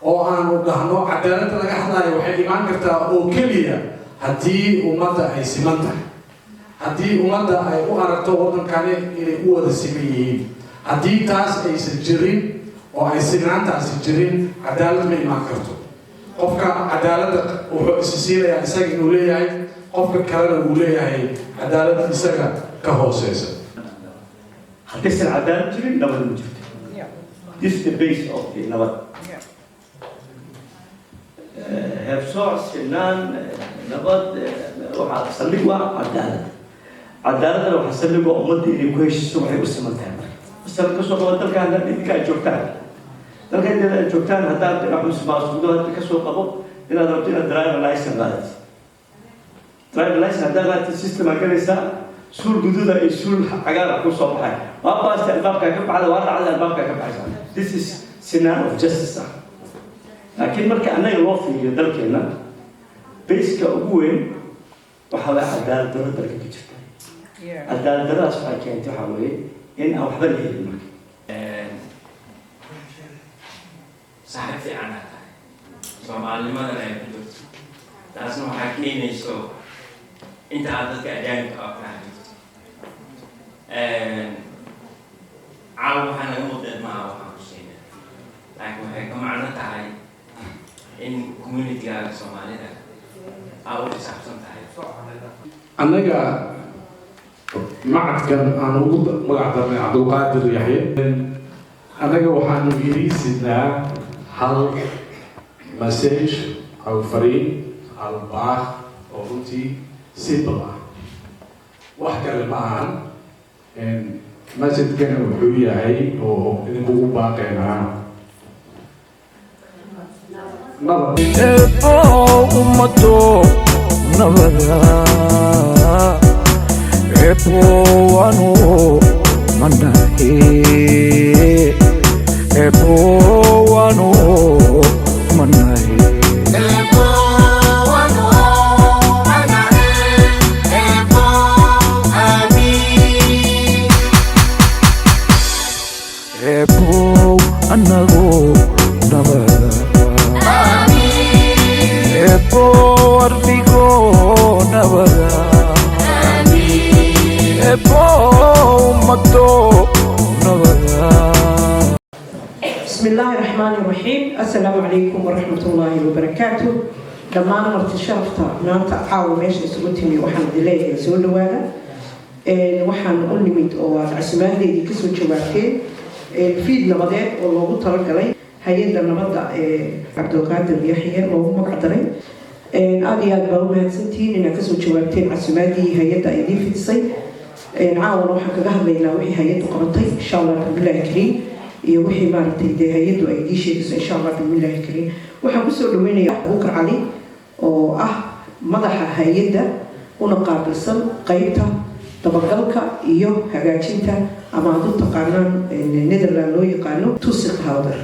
oo aan u dhahno cadaaladda laga hadlayo waxay imaan kartaa oo keliya haddii ummadda ay siman tahay, haddii ummadda ay u aragto waddankani inay u wada siman yihiin. haddii taas aysan jirin oo ay sinaantaasi jirin, cadaalad ma imaan karto. qofka cadaaladda wuxuu isa siinayaa isaga inuu leeyahay, qofka kalena uu leeyahay cadaalad isaga ka hooseysa. haddaysan cadaalad jirin nabad ma jirto. This is the base of the nabad. heebsooc sinaan nabad waxaa saldhig waa cadaalad. cadaaladana waxaa saldhig waa ummadda inay ku heshiiso waxay u siman tahay. مثلا كسر قبض تلك هذا اللي كان جوكتان تلك هذا جوكتان هذا راح نسمع صوته هذا كسر قبض إلى ضربتنا درايف لايسن غلط درايف لايسن هذا غلط السيستم أكنسا سول جدودة سول حاجة كل صباح ما بس الباب كيف على ورا على الباب كيف عايزان this is scenario of justice لكن مركا أنا يوافي يدرك هنا بس كأبوين وحاول عدالة درة درك كتير عدالة درة أسمع كأنت حاولي إن أو حبل هي المك. صحتي عنها. سوالي ما أنا يقول. لازم حكيني شو. أنت عادتك أجانب أكثر. عاو حنا مدة ما هو حسين. لكن هيك معنا تعي. إن community على سوالي ده. أو تسافر تعي. أنا معك كان أنا وجود مقعد عبد القادر يحيى أنا جوحان يريسنا هل مسج أو فريق أو باخ أو أنتي سيبلا وحكى معاً إن مسجد كان وحوي هاي أو إن بقول باقينا نبض أمتو نبض Epoano manahe, epoano manahe, epoano manahe, epo ami, epo anago nabada, ami, epo artigo nabada. بسم الله الرحمن الرحيم. السلام عليكم ورحمة الله وبركاته. دمان مرت شرفتا نانتا عاو ماشي سوتيمي وحن دليه سول وانا وحن أنميت أو عسمان دي كسو جوابتين فيد نبضات والله ترك علي هيدا نبض عبد القادر يحيى وهو مقدرين أدي هذا بقوم سنتين إن كسو جوابتين عسمان دي هيدا يدي في الصيف نعاون روحك قهر لنا وحي هيدو قبطي إن شاء الله بسم الله الكريم وحي مارتي دي هيدو أيدي شيء إن شاء الله بسم الله الكريم وحنقصوا دويني بكر علي أو مدح هيدا ونقابل سن قيبتا تبقلك إيو هجاجينتا أما عدو تقارنان ندرلان لو يقانو توسق هاودر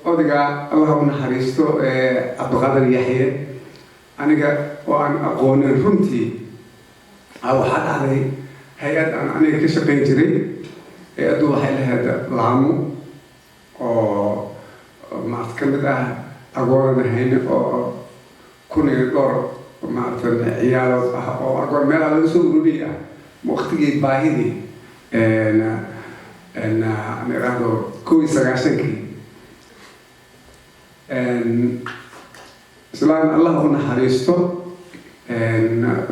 أوديكا اللهم نحريستو عبد القادر يحيى أنا وأن أقول رمتي أو حد علي هيئة أنا كشقين جري هيئة waxay lahayd laamo oo ma kamid ah agoon ahayn oo kunay door ma artan ciyaalo ah oo agoon meel aan soo ururiya waqtigii baahidi أنا راهو كوي سجاشنكي سلام الله ونحرسته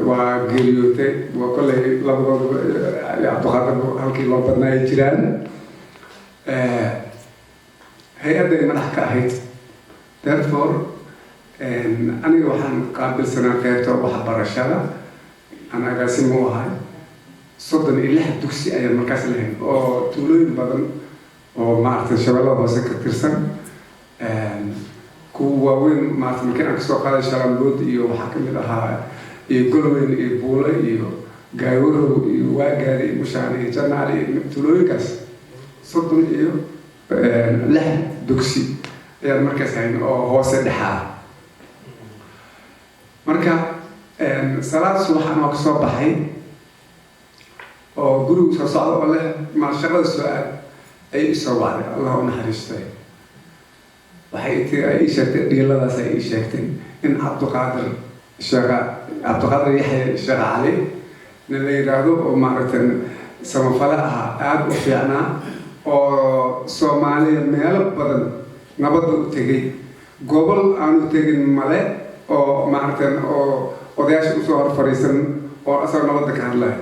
وقريوته وكل لبض عبد القادر هالكي لبضنا يجران هيئة من حكاهيت therefore أنا وحن قابل سنة كيرتو وحبر الشارع أنا قاسمه هاي صدق إلى حد دكسي أي مركز لهم أو تولين بدن أو معرفة شباب بس كتيرسن كووين معرفة مكان أكسوق هذا الشارع لود يو حكم لها يقولون يبولا يو جايورو يواجه مشاني جنالي تولين كاس صدق يو له دكسي أي مركز هين أو هو سدحة مركز صلاة سبحان أكسوق بحي oo gurigu soo socdo oo leh ma shaqada su'aal ay soo wacday Allahu naxariistay waxay sheegtay dhiiladaas ay sheegtay in cabdiqaadir yaxya sheekh cali nin la yiraahdo oo maaragtay samafale ahaa aada u fiicnaa oo Soomaaliya meelo badan nabad u tegay gobol aanu tegin male oo maaragtay oo odayaasha usoo hor fariisan oo asagoo nabadda ka hadlaya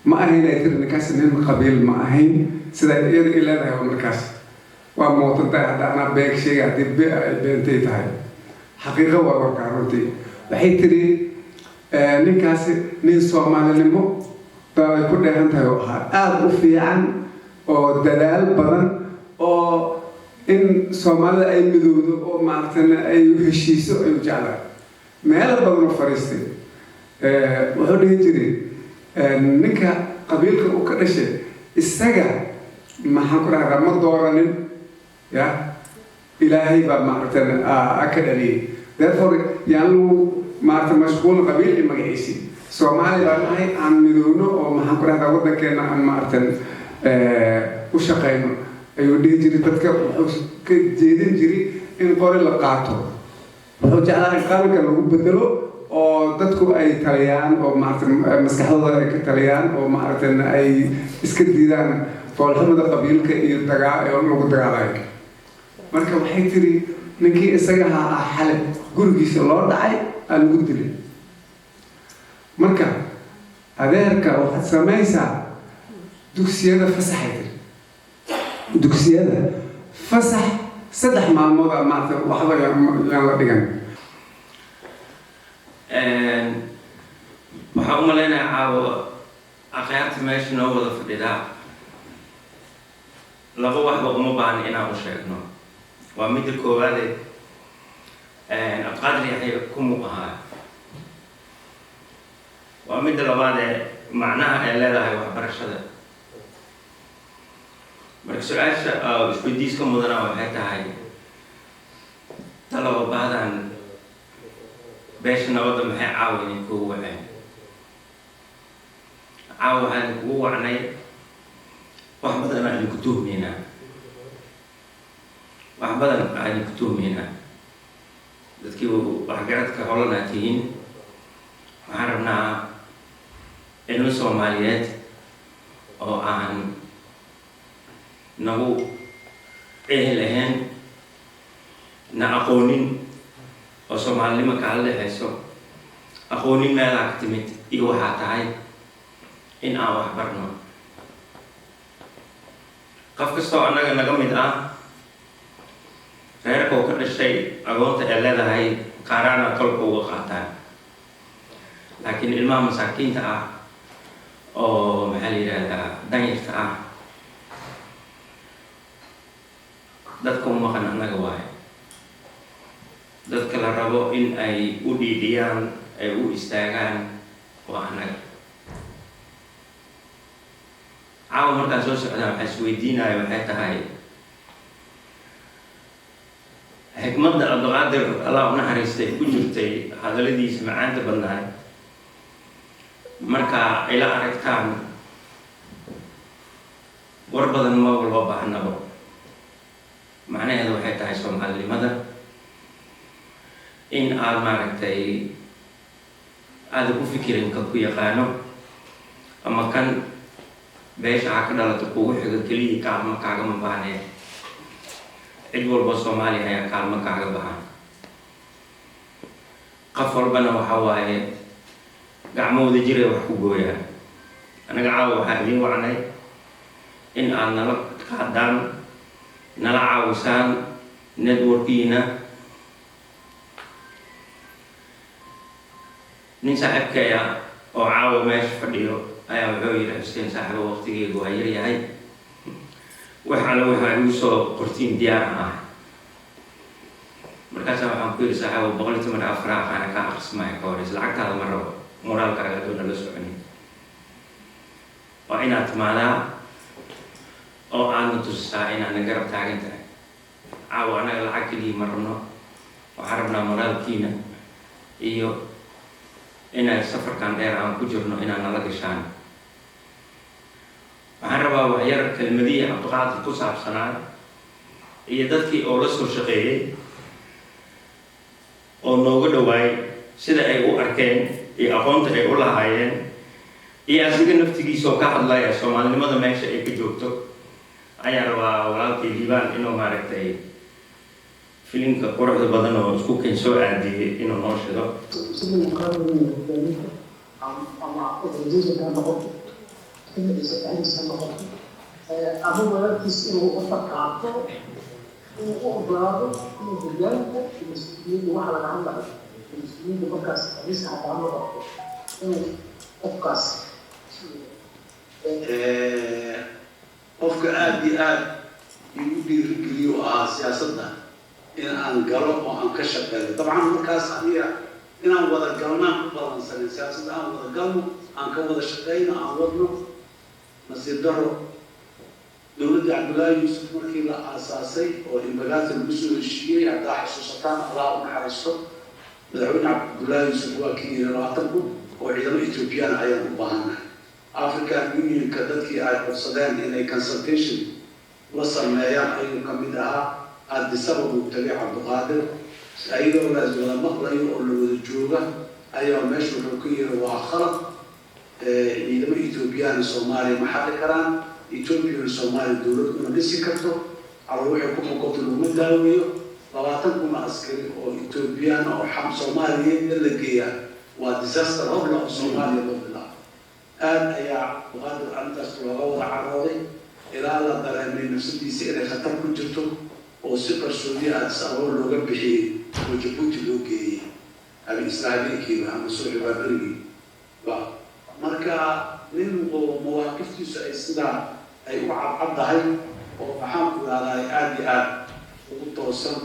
ma ahayn ay tiri ninkaas nin qabiil ma ahayn sida iyada ay leedahay oo markaas waa mootantahay hadda anaa beeg sheega haddii ay beentay tahay xaqiiqo waa warkaa runtii waxay tiri ninkaasi nin Soomaalinimo baa ku dheehan tahay oo ahaa aada u fiican oo dadaal badan oo in Soomaalida ay midowdo oo maaragtay ay heshiiso ay jeclaan meelo badan oo fariistay wuxuu dhihi jiray ninka qabiilka uu ka dhashay isaga maxaan ku dhahaa ma dooranin ya ilaahay baa maaragtay ka dhaliyay therefore yaan lagu maaragtay mashquul qabiil iyo magaciisi Soomaali baa nahay aan midowno oo maxaan ku dhahaa waddankeena aan maaragtay u shaqeyno ayuu dhihi jiray dadka wuxuu ka jeedin jiray in qori la qaato wuxuu jeclaa in qaranka lagu bedelo oo dadku ay taliyaan oo maaragtay maskaxdooda ay ka taliyaan oo maaragtay ay iska diidaan foolxumada qabiilka iyo lagu dagaalayo marka waxay tiri ninkii isaga ahaa xalay gurigiisa loo dhacay aan lagu dilay marka adeerka waxaad samaysaa dugsiyada fasaxay tiri dugsiyada fasax 3 maalmood maaragtay waxba yaan la dhigan waxaan u maleynayaa caawa akhyaarta meesha noo wada fadhidaa laba waxba uma baahna inaan u sheegno waa midda koowaade cabdiqaadir yaxya ku muuqahaa waa midda labaadee macnaha ay leedahay waxbarashada marka su-aasha isweydiiska mudana waxay tahay talaba baahdan beesha nabadda maxay caawa idinkugu waceen caawa waxaan idinkugu wacnay wax badan aan idinku tuhmaynaa wax badan aan idinku tuhmaynaa dadkii waxgaradka holanaa tihiin waxaan rabnaa ilmo Soomaaliyeed oo aan nagu lahayn na aqoonin oo Soomaalinimo ka hadlayso aqoonin meelaha ka timid iyo waxaa tahay in aan wax barno qof kastoo annaga naga mid ah reerka uu ka dhashay agoonta ee leedahay qaaraana kolka uga qaataan laakiin ilmaha masaakiinta ah oo maxaa la yidhaahdaa danyarta ah dadka u maqan annaga waaye dadka la rabo in ay u dhiidhiyaan ay u istaagaan waa annaga caawa markaan soo socdaan waxaa isweydiinaya waxay tahay xikmadda cabdiqaadir allah u naxariistay ku jirtay hadalladiisa macaanta badnaay marka ila aragtaan war badan ma loo baahnabo macnaheedu waxay tahay Soomaalinimada in aad maaragtay aada ku fikirin ka ku yaqaano ama kan beesha ka dhalato kugu xiga keliya kaalmo kaagama baahneen cid walba Soomaali ayaa kaalmo kaaga baahan qof walbana waxa waaye gacmahooda jiray wax ku gooyaan anaga caawa waxaan idiin wacnay in aad nala qaadaan nala caawisaan networkiina nin saaxiibkaya oo caawa meesha fadhiyo ayaa wuxuu yidhi xuseen saaxiibo waqtigeygu waa yar yahay waxaana waxaa igu soo qortiin diyaar ah markaasa waxaan ku yidhi saaxiibo 114 aqaana ka aqrismaya ka horeysa lacagtaada ma rabo moraalkaaga adoona la soconin waa inaad timaadaa oo aadna tusisaa inaadna garab taagan tahay caawa anaga lacag keliya ma rabno waxaan rabnaa moraalkiina iyo inaad safarkan dheer aan ku jirno inaad nala gashaan waxaan rabaa waxyar kelmadihii cabdiqaadir ku saabsanaa iyo dadkii oo la soo shaqeeyey oo nooga dhawaay sida ay u arkeen iyo aqoonta ay u lahaayeen iyo asiga naftigiisa oo ka hadlaya Soomaalinimada meesha ay ka joogto ayaa rabaa walaalkii Liibaan inuu maaragtay filimka quruxda badan oo isku keen soo aadiyay inuu noo shido أبو ولد اسمه أفق عطو وأبراده وبرجانه المسلمين وحلا عمله المسلمين بقاس ليس حتى عمله أفقاس qofka aad iyo aad igu dhiirigeliyo ah siyaasadda in aan galo oo aan ka shaqeeyo dabcan markaas aniga inaan wada galnaan ku balansanin siyaasadda aan wada galno aan ka wada shaqeyno aan wadno nasiib daro dowladda Cabdullaahi Yuusuf markii la aasaasay oo imbagaasi lagu soo heshiiyey haddaa xasuusataan Allah u naxariisto madaxweyne Cabdullaahi Yuusuf waa kii yidhi 20 kun oo ciidamo Ethiopian ayaan u baahanahay African Union ka dadkii ay codsadeen inay consultation la sameeyaan ayuu ka mid ahaa Addis Ababa u tagay Cabdiqaadir ayadoo la wada maqlayo oo la wada jooga ayaa meesha wuxuu ku yidhi waa khalad ciidamo Ethiopian Soomaaliya ma xalli karaan Ethiopian Soomaaliya dowlad uma dhisi karto على وحي كم قتل ومداوي لواتنكم عسكري أو إثيوبيان أو حم صوماليين اللي جيا وديزاستر هبلا صوماليا بالله أنا يا وهذا عن تسوى عراضي إلى الله ترى من نفسي سير خطر كنتو أو سفر سوريا أتصور لغة بحي وجبوتي لوكي أبي إسرائيل كي عم سوري بابري مركا من مواقف تسعى أي وعد هاي ومحامك على عادي وتوصل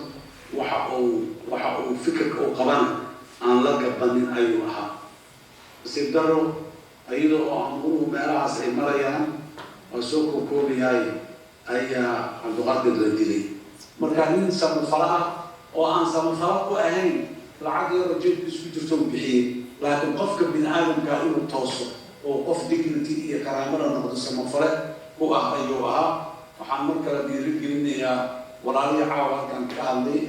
وحقوا فكرك أو قبنا عن لقب بنين أيوها بس يقدروا أيضا أمروا مراس أي مريان وسوقوا كوني أي عبد القادر الدليل مركانين سمو فرقة وأن سمو فرقة وأهين العادي رجل بسويتهم بحين لكن قفك من عالم كائن التوصل وقف ديجنتي كرامنا نقد سمو فرق هو أيوها waxaan markale dhiirigelinayaa walaalihi caawa halkan ka hadlay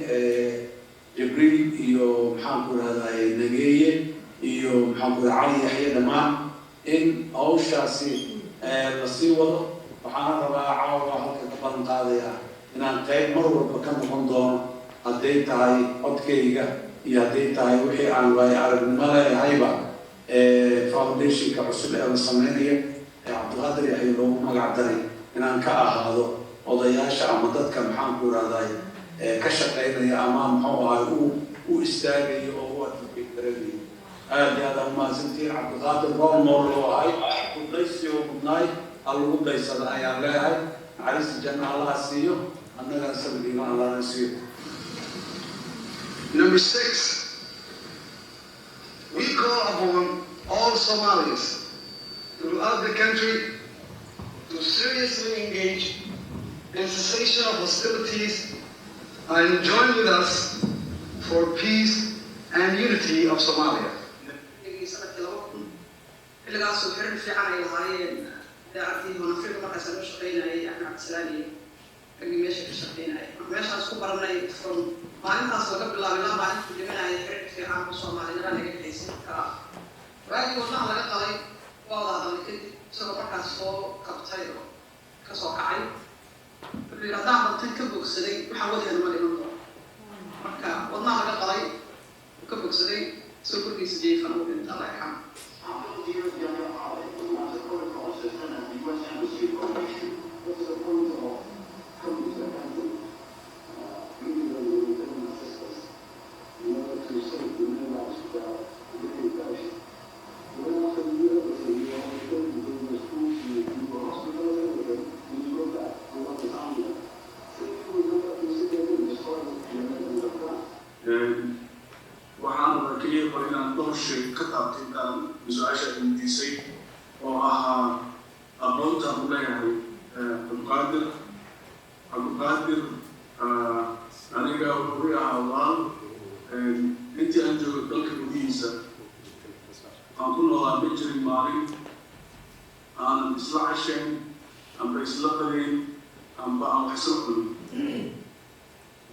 Jibriil iyo maxaan ku raadayay Nageeye iyo maxaan ku raacay Yaxya dhamaan in hawshaasi la sii wado waxaan rabaa caawa halkan ka balan qaadaya inaan qayb mar walba ka noqon doono hadday tahay codkayga iyo hadday tahay wixii aan waayay aragnimo leehayba foundationka cusub ee la sameynaya Cabdiqaadir Yaxya loogu magac daray inaan ka ahaado odayaasha ama dadka maxaan ku raadayay ka shaqeynaya ama muxuu ahay u istaagayo oo wada fikiranayo aad iyo aad ma santii Cabdiqaadir Boomor oo ahay kudaysiyo mudnaay algu daysada ayaan leeyahay naxariis janna Allah siiyo annaga sabbiina Allah siiyo. Number 6, we call upon all Somalis throughout the country to seriously engage in cessation of hostilities and join with us for peace and unity of Somalia. kasoo kacay riradaan dadka ka bogsaday waxa wadana ma dhiman doono marka wadnaha laga qalay ka bogsaday soo kurkiisa jeefan oo inta la xam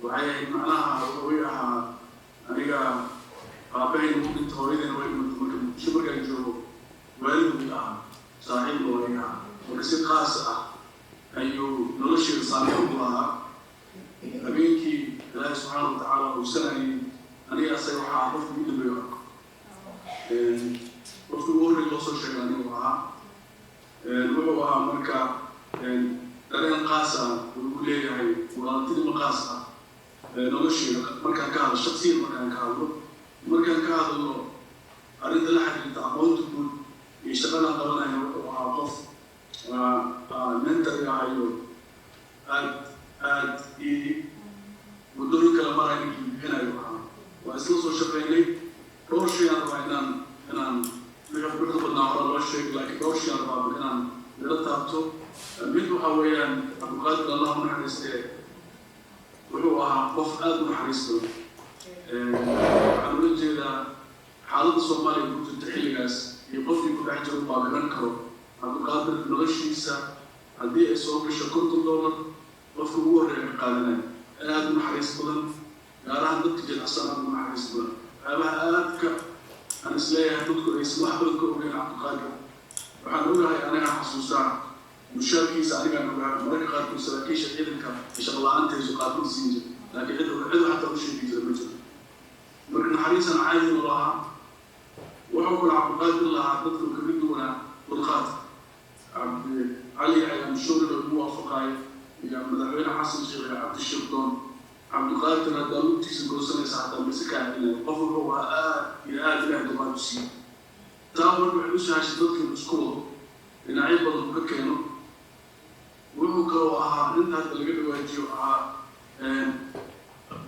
وعي معناها هو أنيقا aabahayna ku dhinta hooyadayna way dhimatay marka muqdisho markaan joogo waalidkii ah saaxiib looga ah marka si qaas ah ayuu nolosheeda saameyn ugu lahaa habeenkii ilaahay subxaana watacaala uu sanayay aniga asaga waxaa qofka ugu dambeeyo qofka ugu horreey loo soo sheegay anigu ahaa wuxuu ahaa marka dareen qaas ah uu leeyahay walaaltinimo qaas ah nolosheeda markaan ka hadlo shaksiyan markaan ka hadlo arrinta la xiriirta aqoonta guud iyo shaqada qabanaya wuxuu ahaa qof mentor ahayo aad waddooyin kala maraya ninkii bixinayo ahaa waa isla soo shaqaynay dhowr shay aan rabaa inaan wixii badnaa hore loo sheego laakiin dhowr shay aan rabaa inaan nala taabto mid waxaa weeyaan cabdiqaadir allah u naxariistee wuxuu ahaa qof aad u naxariis badan waxaan ula jeedaa xaaladda soomaaliya ku jirta xilligaas iyo qofkii ku dhex jiro baa garan karo cabdiqaadir noloshiisa haddii ay soo gasho $50 qofka ugu horreeya ka qaadanaya aad u naxariis badan gaar ahaan dadka jilicsan aad u naxariis badan waxyaabaha aadka aan isleeyahay dadku aysan wax badan ka ogeyn cabdiqaadir waxaan ogahay aniga xasuustaa mushaarkiisa anigaan ogaa mararka qaarkood saraakiisha ciidanka shaqo la-aanteesu qaarkood siin jira laakiin cid xataa u sheegi jira ma jiro marka naxariisan caadi u lahaa wuxuu kula cabdiqaadir lahaa dadku kaga duwanaa dulqaad cali ayaa mushuurida ugu waafaqaaya iyo madaxweyne xasan sheekh iyo cabdi shirdoon cabdiqaadir haddaa lugtiisa goosanaysa hataa mise kaa celinaya qof wuxuu ahaa aad iyo aad ilaah dulqaad u siiye taa marka waxay u sahashay dadkiinu isku wado dhinacyo badan ka keeno wuxuu kaloo ahaa inta hadda laga dhawaajiyo ahaa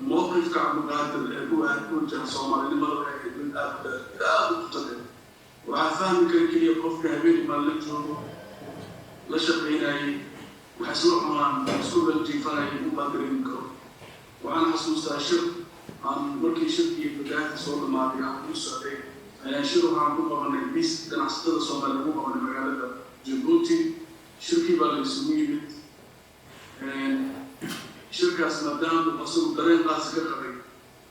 موقف عبد القادر هو وجه صومالي لمرة من أب مقتدر وعفان كان كي يقف كهبين ما لجوا لا شقيناي وحسوا عمان مسؤول الجيفاي مبادرين كرو وأنا حسوس أشر عن مركي شركي بداية صور الماضي عن السعودية أنا شروا عن بقى من البيس كان أستاذ صومالي بقى من مجال جيبوتي شركي بالسويد shirkaas maadaama asagu dareenkaasi ka qabay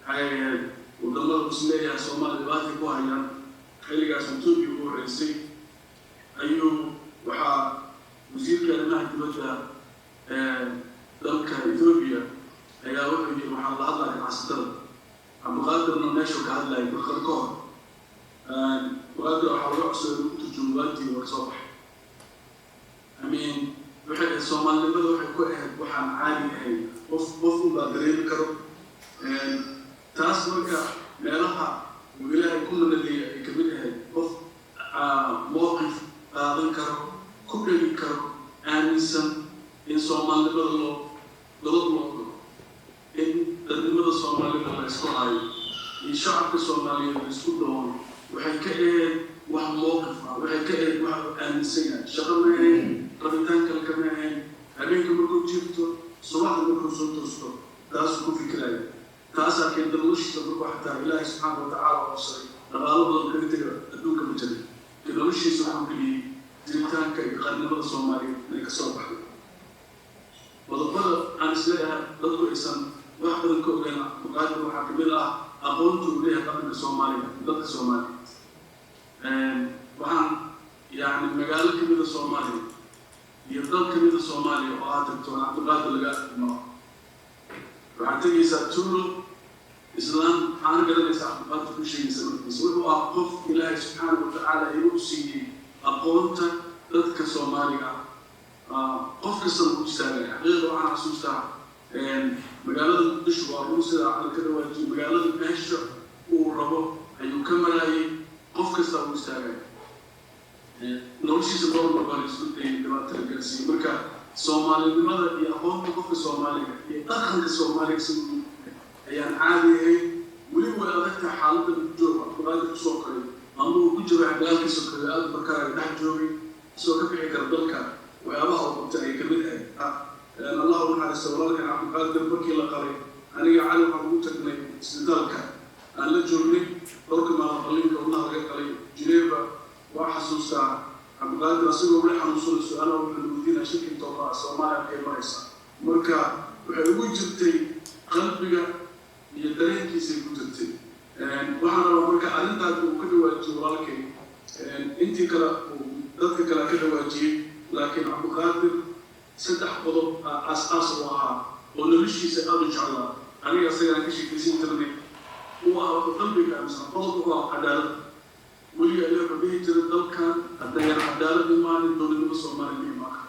waxay wadamada muslimeeya Soomaaliya dhibaato ku hayaan xilligaas Itoobiya ugu horeysay ayuu waxaa wasiirka arrimaha dibadda dalka Itoobiya ayaa wuxuu yiri waxaa la hadlaya ganacsatada cabdiqaadirna meesha ka hadlaya dalka ka hor وقادر waxaa laga codsaday inuu turjumaantii war soo baxay amiin waxay Soomaaliyada waxay ku ahayd waxaan caadi ahayn qof u baadreyn karo taas marka meelaha wiilaahay ku manadiyay ay ka mid ahayd qof mowqif qaadan karo ku dhigi karo aaminsan in Soomaaliyada loo in dadnimada Soomaaliyada la isku hayo in shacabka Soomaaliyeed la isku doono waxay ka ahayd wax mowqif ah waxay ka ahayd wax aaminsan yahay shaqo ma ahayn rabitaan kale kama ahayn habeenka markuu jirto subaxda markuu soo toosto taasuu ku fikiraya taasaa keenta noloshiisa markuu xataa ilaahay subxaana watacaala hoosay dhaqaalo badan kaga tega adduunka ma jirin ki noloshiisa wuxuu geliyey jiritaanka iyo qarnimada Soomaaliyeed inay ka soo baxdo qodobada aan isleeyahay dadku aysan wax badan ka ogeyn muqaadir waxaa kamid ah aqoontu uu leeyahay dhaqanka Soomaaliya dadka Soomaaliyeed waxaan yani magaalo kamida Soomaaliya iyo dal kamida Soomaaliya oo aad tagto cabdiqaadir laga admo waxaad tegaysaa tuulo islaan waxaana garanaysaa cabdiqaadir ku sheegaysa markiisa wuxuu ah qof ilaahay subxaana watacaala inuu siiyey aqoonta dadka Soomaaliga qof kastana ku istaagaya xaqiiqda waxaan xasuustaa magaalada Muqdisho waa uu sida aan ka dhawaajiyay magaalada meesha uu rabo ayuu ka marayay qof kasta uu istaagaya noloshiisa dhowr mar isku dayay dhibaatada gaarsiiyey marka Soomaalinimada iyo aqoonta qofka Soomaaliga iyo dhaqanka Soomaaliga sidoo ayaan caadi ahayn weli way adagtahay xaaladda uu joogo cabdiqaadir kusoo koray ama uu ku jiro xagaalkiisa kale aad bakar dhex joogay soo ka bixi kara dalka waxyaabaha uu qabtay ay kamid ahayd الله ونحن سوالك عن قادر بكي لقري أنا جعل حبوب تكني استدلك أنا جوني دورك ما قليل والله قليل جنيبة وحسوسا عن قادر أصير ولا حنوصل السؤال والمدينة شكل توقع الصومالي كي مريسا مركا وحيوي جبتي قلبك يدرين كيسي كتبتي وحنا arrintaas uu ka dhawaajiyo walaalkay intii kale dadka kale ka dhawaajiyey laakiin cabdiqaadir saddex qodob aas-aas u ahaa oo noloshiisa aada u jeclaa aniga isagaan ka sheekaysan jirnay uu ahaa qalbiga aaminsan qodob u ah cadaalad weliga ayaa wuxuu dhihi jiray dalkan haddayaan cadaalad imaanin dowladnimo soomaaliya imaaka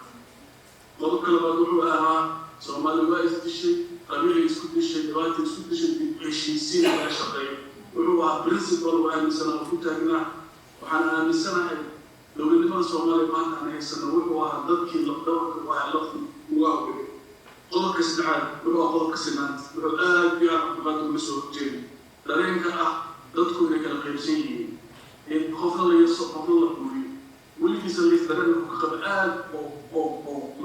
qodobka labaad wuxuu ahaa soomaali waa isdishay qabiilay isku dishay dhibaata isku dishay heshiisiin laga shaqeeyo wuxuu ahaa principal oo aaminsanaa oo ku taagnaa waxaan aaminsanahay dowladnimada soomaaliya maanta aan haysano wuxuu ahaa dadkii lafdabarka u ahaa lafdi uga awgeeyay qodobka saddexaad wuxuu ahaa qodobka sinaanta wuxuu aad iyo aad cabdiqaadir uga soo horjeeday dareenka ah dadku inay kala qaybsan yihiin in qofna la yaso qofna la guuriyo weligiisa lays dareen wuxuu ka qaba aad oo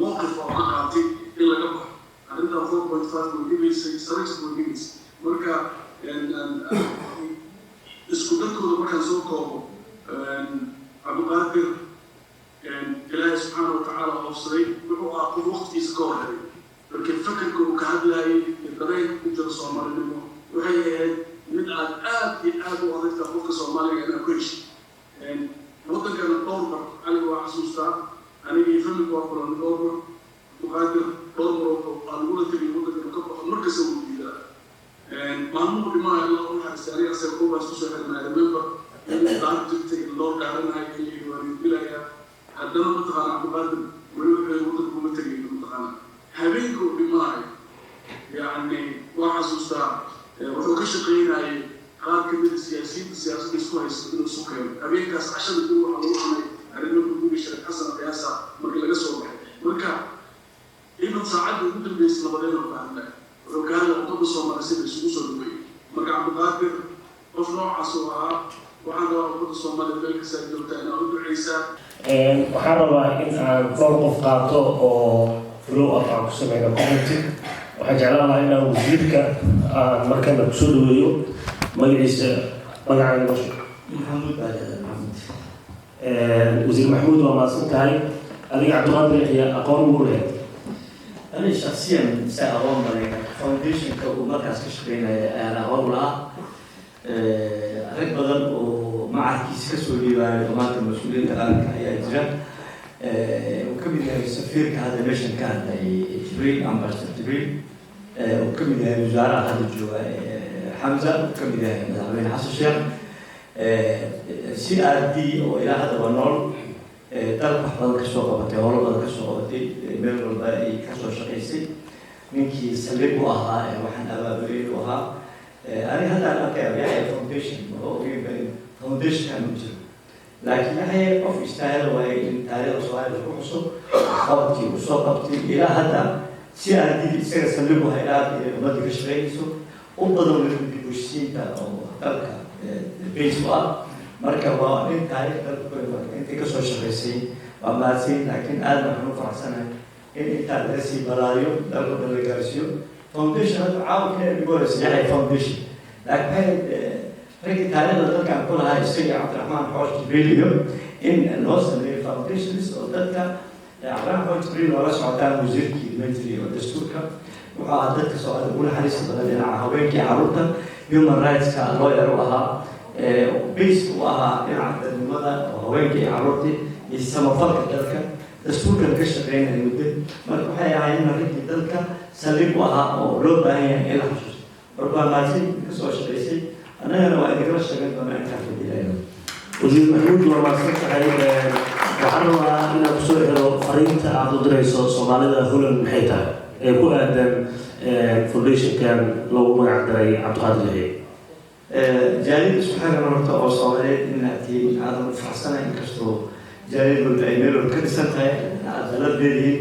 mowqif oo ka qaatay in laga baxo arrintaa 4.5 buu dhigaysay sarix buu dhigaysay marka isku dadkooda markaan soo koobo cabdiqaadir ilaahay subxaana watacaala oofsaday wuxuu ahaa qof waqtigiisa ka horreeyay markii fakarka uu ka hadlayay iyo dareenka ku jira soomaalinimo waxay ahayd mid aad iyo aad u adagta qofka soomaaliga inaa ku heshay waddankana dhowr mar aniga waa xasuustaa aniga iyo familka waa kulan dhowr mar cabdiqaadir dhowr mar aa lagula tegay waddankana ka baxo markasta wuu diidaa maalmuhu dhimanaya allah u naxariistay aniga asaga koobaas kusoo xirnaa remember in daan jirtay in loo gaaranayo in la wareegilaya haddana mataqaana cabdiqaadir weli wuxuu waddanka kuma tegayno mataqaana habeenka uu dhimanayo yacni waa xasuustaa wuxuu ka shaqaynayay qaar ka mid a siyaasadda isku haysta inuu isu keeno habeenkaas cashada dib waxaa lagu cunay arrimaha guri sheekh xasan qiyaasa markii laga soo baxay marka ibad saacadda ugu dambeysay nabadeena ka hadlay wuxuu ka hadlay ummadda soomaaliya sida isugu soo dhaweeyey marka cabdiqaadir qof noocaas uu ahaa waxaan rabaa ummadda soomaaliya meel kasta ay joogtaa inaa u duceysaa waxaan rabaa in aan dhowr qof qaato oo flow up aan ku sameyno commenty waxaan jeclaan lahaa inaan wasiirka aan markana kusoo dhaweeyo magaciisa magacaaga basho maxamuud wasiir maxamuud waa mahadsan tahay adiga cabdiqaadir yaxya aqoon ugu lahayd أنا شخصيا سأقوم بالفاونديشن كمركز كشفين أنا أقول لها رد بدل ومع كيس كسولي وجماعة المسؤولين الآن كأي أجراء وكمل السفير كهذا ميشن كان جبريل أمبارسر جبريل وكمل الوزارة هذا الجوا حمزة وكمل مدعوين حسن الشيخ CRD وإلى هذا النور dalka wax badan kasoo qabatay howlo badan kasoo qabatay meel walba ay kasoo shaqaysay ninkii saldhig u ahaa waxaan abaabulay u ahaa aniga hadda aan arkaya yaxya foundation oo foundationkan u jiro laakiin yaxya qof istaahil waaye in taariikhda soomaaliya ku cusub qabadkii uu soo qabtay ilaa hadda si aadii isaga saldhig u haylaad ummadda ka shaqaynayso u badan weliba dib u heshiisiinta oo dalka base u ah marka waa in taariikhda intii kasoo shaqaysay waa mahadsan laakiin aad waxaan u faraxsanahay in intaa laga sii balaariyo dalka dhan la gaarsiiyo foundation hadda caawinka ugu horeysa yaxay foundation laakiin raggii taariikhda dalkan ku lahaa isaga cabdiraxmaan xoosh jibriil iyo in loo sameeyo foundations oo dadka cabdiraxmaan xoosh jibriil loola socotaan wasiirkii elementary oo dastuurka wuxuu ahaa dadka soomaaliya ugu naxariista badan dhinaca haweenkii carruurta human rightska lawyer u ahaa base u ahaa dhinaca dadnimada oo haweenkii carruurtii iyo samafalka dalka dastuurkan ka shaqeynaya muddo marka waxay ahaayeen arrinkii dalka saldhig u ahaa oo loo baahan yahay in la xusuusto marka waa mahadsan kasoo shaqaysay annagana waa idinkala shaqeyn doonaa intaan fadilayno wasiir maxamuud waa mahadsan tahay waxaan rabaa inaan kusoo xiro fariinta aad u dirayso soomaalida holand maxay tahay ee ku aadan foundationkan loogu magac daray cabdiqaadir yaxya jaaliyadda isku xiran horta oo soomaaliyeed inaad tihiin aadan u faraxsanahay inkastoo jaaliyad walba ay meel walba ka dhisan tahay aad dalad leedihiin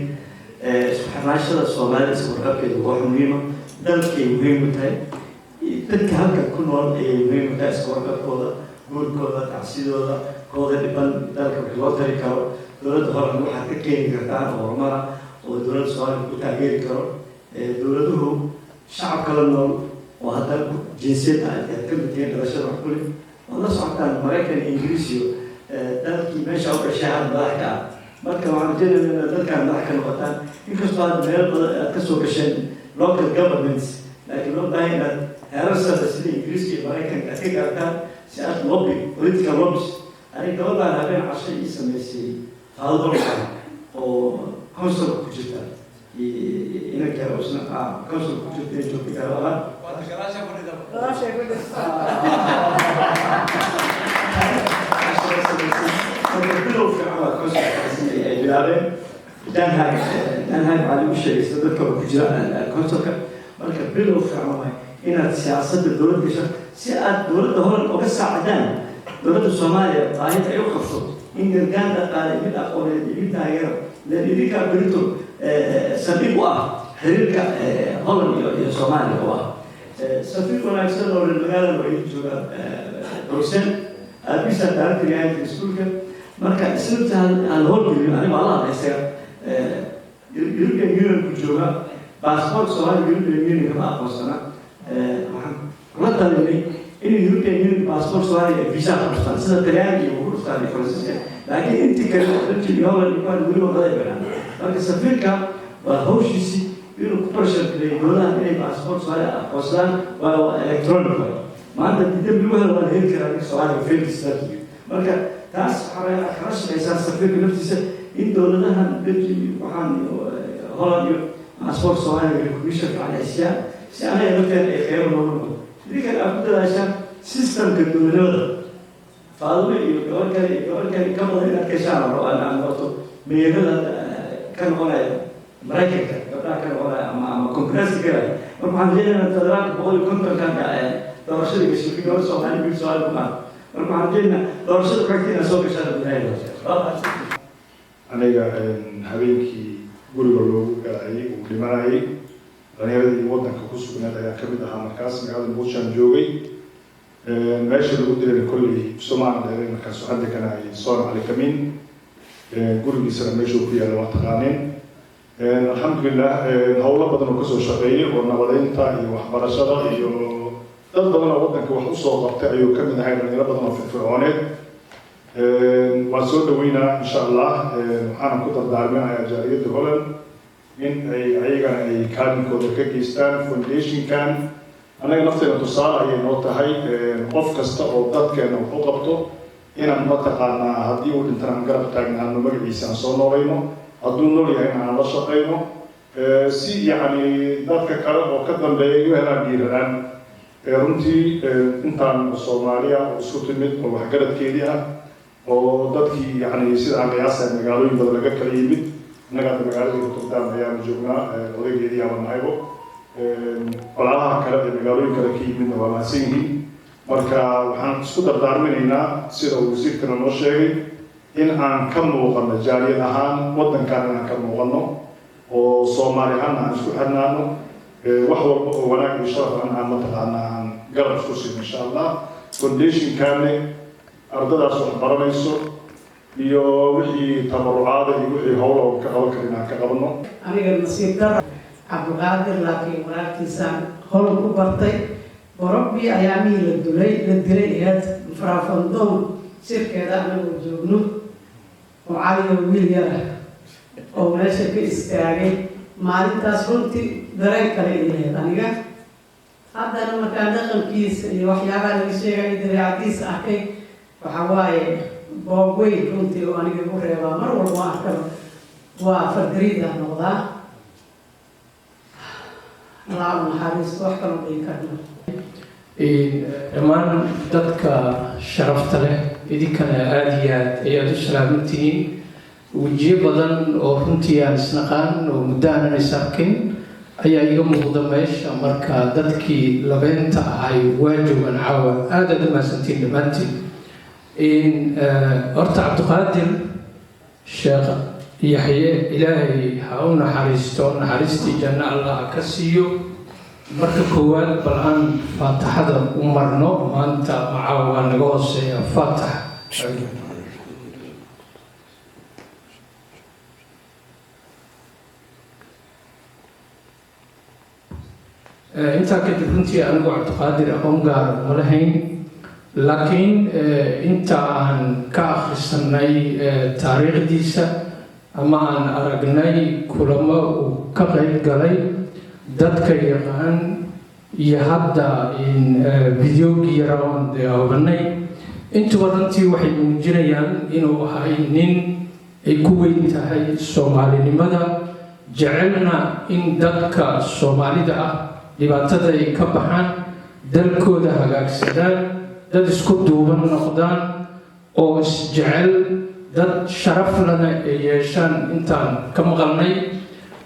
isku xirnaanshada soomaalida isku warqabkeedu waa wax muhiima dalkay muhiim u tahay dadka halkan ku nool ayay muhiim u tahay isku warqabkooda guurkooda tacsidooda kooda dhiban dalka wixii loo tari karo dowladda horan waxaad ka keeni kartaan oo horumara oo dowladda soomaaliya ku taageeri karo dowladuhu shacabka la nool oo haddana jinsiyadda aad ka mid tihiin dhalashada wax kule oo la socotaan maraykan iyo ingiriisiyo dalkii meesha u dhashay had madax ka ah marka waxaan jeedaya inaad dalkan madax ka noqotaan inkastoo aad meel badan aad kasoo gasheen local governments laakiin loo baahan inaad heerarshada sida ingiriiska iyo maraykanka ka gaartaan si aad lobby political lobbies aniga gabadhaan habeen casho ii samaysay faadolka oo councilka ku jirta inanka usna councilka ku jirta ee joogta garabaha bilow fiican waa councilka ay bilaabeen danhag waxaa lagu sheegay sida dadka ku jira councilka marka bilow fiican waay inaad siyaasadda dowladda gasho si aad dowladda horan uga saacidaan dowladda Soomaaliya baahida ay u qabto in gargaar dhaqaale mid aqooneed iyo mid taageero leen idinka berito sabiib u ah xiriirka Holland iyo Soomaaliya oo ah safiir wanaagsan oo magaalada way joogaan Brussels abisa daartiga iskuulka marka isla aan howlgelin aniga Allah haysta European Union ku jooga passport Soomaaliya European Union ma aqoonsana waxaan kula talinay in European Union passport Soomaaliya visa qabtaan sida Talyaaniga iyo Ruushka iyo Faransiiska laakiin intii kale dadkii Holland iyo wali wada badan marka safiirka waa hawshiisi inuu ku barshadlay dowladda inay passport Soomaaliya aqoonsadaan waa electronic maanta dib loo helo waa heli karaa Soomaaliya field marka taas waxaa kala shaqeysaa safiirka naftiisa in dowladahan dadkii waxaan Holland iyo passport Soomaaliya commission fiican haysiyaa si aanay dadkan ay khayr noqon لكن أبدا عشان سيستم كدولة فاضل يقول كم هنا كشامر وأنا أمرته ميغل كان هنا مريكا كان هنا أما كونغرس كذا ومحن جينا نتدرج بقول كنت كان دراسة كشيء في دول سوالي بيسوال كمان ومحن جينا دراسة كذا سوق شهر بنايل أنا هبينكي قولوا له قاعي ولماي dhalinyarada waddanka ku sugnayd ayaa ka mid ahaa markaas magaalada Buushan joogay meesha lagu dilay kulli Soomaaliya markaas hadda kana ay soo cali kamin gurigiisa meesha ku yaala waa taqaaneen alxamdulillah hawlo badan oo ka soo shaqeeyay oo nabadeynta iyo waxbarashada iyo dad badan oo waddanka wax u soo qabtay ayuu ka mid ahaa dhalinyaro badan oo firfircooneed waan soo dhaweynaa insha Allah waxaan ku dardaarminayaa jaariyadda Holland in ayagana ay kaalinkooda ka geystaan foundationkan anaga nafteena tusaale ayay noo tahay qof kasta oo dadkeena wax u qabto inaan mataqaanaa haddii uu dhintan aan garab taagnaano magaciisa aan soo noolayno hadduu nool yahay aan la shaqayno si yacni dadka kale oo ka dambeeya u helaan dhiiradaan runtii intaan Soomaaliya oo isku timid oo waxgaradkeedii ah oo dadkii yacni sida aan qiyaasay magaalooyin badan laga kala yimid نقدر مقالة القدام أيام جونا ولقي دي على نهايبه ولاها كلا مقالة كلا كي من وما سيني مركا وحن سكوت دارمين هنا سير وزير كنا نشيء إن عن كم وقنا جاري الآن ودن كان عن كم وقنا وصومالي عن سكوت حنانو وحول وناك بشرف عن متقنا عن قرب سكوت إن شاء الله كونديشن كامل أرض الأسوأ برميسو iyo wixii tabarucaada iyo wixii howlo ka qaban karina ka qabano aniga nasiib dar Abdulqaadir laakiin walaalkiisaan hol ku bartay Borobi ayaa la dilay eed farafandon shirkeeda anagu joogno oo caliyo wiil yar oo meesha ka istaagay maalintaas runtii dareen kale inay aniga haddana markaan dhaqankiisa iyo waxyaabaha laga sheegay dabeecadiisa arkay waxa waaye boogoy runtii oo aniga ugu reebaa mar walba arkaba waa fadriida noqdaa Allah naxariisto wax kale oo karno dhammaan dadka sharafta leh idinkana aad iyo aad ayaad u salaamantihiin wajiyo badan oo runtii aan isnaqaan oo muddo aanan is arkin ayaa iga muuqda meesha marka dadkii labeenta ahay waa joogaan caawa aad aad u mahadsantiin dhammaantiin horta Cabdiqaadir Sheekh Yaxye ilaahay ha u naxariisto naxariistii janno Allah ka siiyo marka koowaad bal aan faataxada u marno maanta macaawa naga hooseeya faatax intaa kadib runtii anigu Cabdiqaadir aqoon gaar ma lahayn laakiin inta aan ka akhrisanay taariikhdiisa ama aan aragnay kulamo uu ka qayb galay dadka yaqaan iyo hadda videogii yaroon daawanay intuba runtii waxay muujinayaan inuu ahay nin ay ku weyn tahay soomaalinimada jecelna in dadka soomaalida ah dhibaatada ay ka baxaan dalkooda hagaagsadaan dad isku duuban noqdaan oo isjecel dad sharaf lana ay yeeshaan intaan ka maqalnay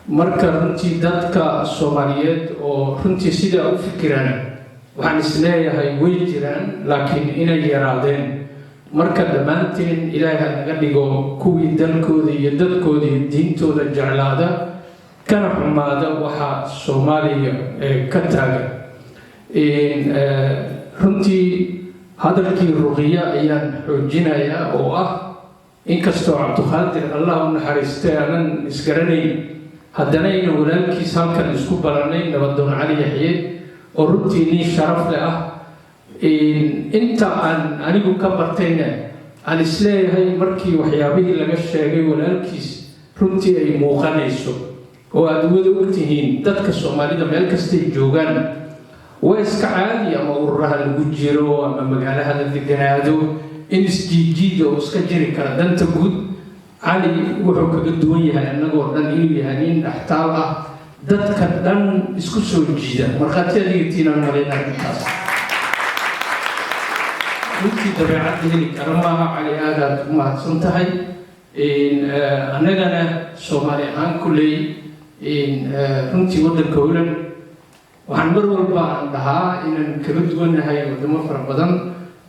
marka runtii dadka soomaaliyeed oo runtii sidaa u fikiraan waxaan isleeyahay way jiraan laakiin inay yaraadeen marka dhammaanteen ilaahay ha naga dhigo kuwii dalkooda iyo dadkooda iyo diintooda jeclaada kana xumaada waxaa soomaaliya ka taagan runtii hadalkii ruqiya ayaan xoojinayaa oo ah inkastoo cabdiqaadir allah u naxariistay aanan isgaranayn haddana ina walaalkiis halkan isku baranay nabadoon cali yaxye oo runtii nin sharaf leh ah inta aan anigu ka bartayna aan isleeyahay markii waxyaabihii laga sheegay walaalkiis runtii ay muuqanayso oo aada wada ogtihiin dadka soomaalida meel kastay joogaan waa iska caadi ama ururaha lagu jiro ama magaalaha la deganaado in isjiijiid oo iska jiri kara danta guud cali wuxuu kaga duwan yahay annagoo dhan inuu yahay nin dhaxtaal ah dadka dhan isku soo jiida markhaati adigatiinaan malaynaa intaas runtii dabeecadda heli kara maaha cali aadaad u mahadsan tahay annagana soomaali ahaan kulley runtii waddanka holan waxaan mar walba aan dhahaa inaan kaga duwannahay waddamo fara badan